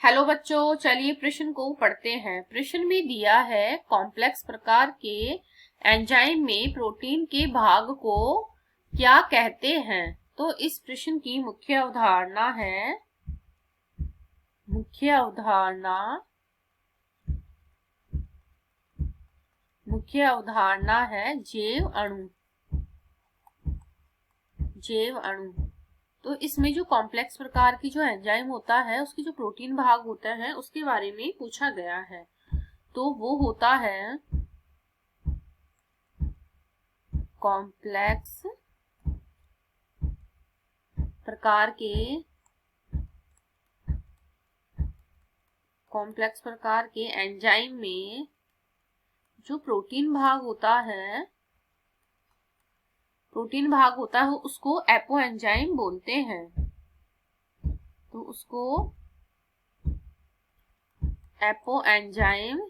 Hello बच्चों, चलिए प्रश्न को पढ़ते हैं। प्रश्न में दिया है कॉम्प्लेक्स प्रकार के एंजाइम में प्रोटीन के भाग को क्या कहते हैं। तो इस प्रश्न की मुख्य अवधारणा है जैव अणु। तो इसमें जो कॉम्प्लेक्स प्रकार की जो एंजाइम होता है उसके जो प्रोटीन भाग होते हैं उसके बारे में पूछा गया है। तो वो होता है कॉम्प्लेक्स प्रकार के एंजाइम में जो प्रोटीन भाग होता है उसको एपो एंजाइम बोलते हैं। तो उसको एपो एंजाइम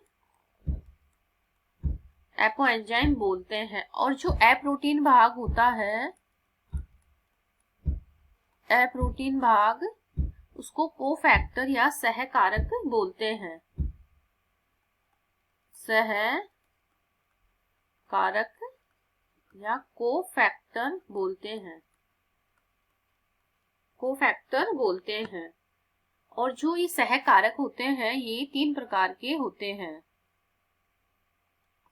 बोलते हैं। और जो अप्रोटीन भाग उसको कोफैक्टर या सहकारक बोलते हैं। सहकारक या कोफैक्टर बोलते हैं। और जो ये सहकारक होते हैं ये 3 प्रकार के होते हैं।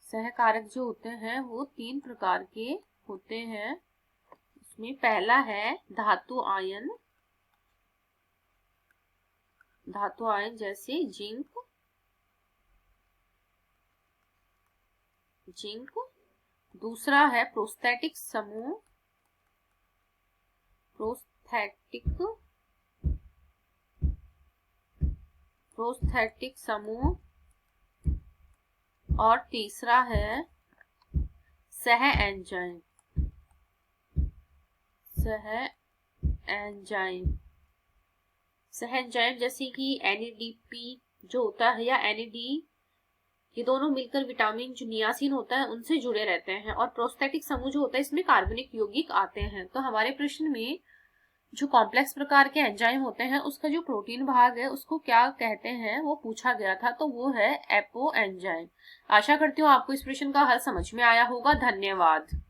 सहकारक जो होते हैं वो 3 प्रकार के होते हैं। इसमें पहला है धातु आयन जैसे जिंक। दूसरा है प्रोस्थेटिक समूह। और तीसरा है सह एंजाइम जैसे कि NADP जो होता है या NAD, ये दोनों मिलकर विटामिन जो नियासिन होता है उनसे जुड़े रहते हैं। और प्रोस्थेटिक समूह जो होता है इसमें कार्बनिक यौगिक आते हैं। तो हमारे प्रश्न में जो कॉम्प्लेक्स प्रकार के एंजाइम होते हैं उसका जो प्रोटीन भाग है उसको क्या कहते हैं वो पूछा गया था। तो वो है एपो एंजाइम। आशा करती हूँ आपको इस प्रश्न का हल समझ में आया होगा। धन्यवाद।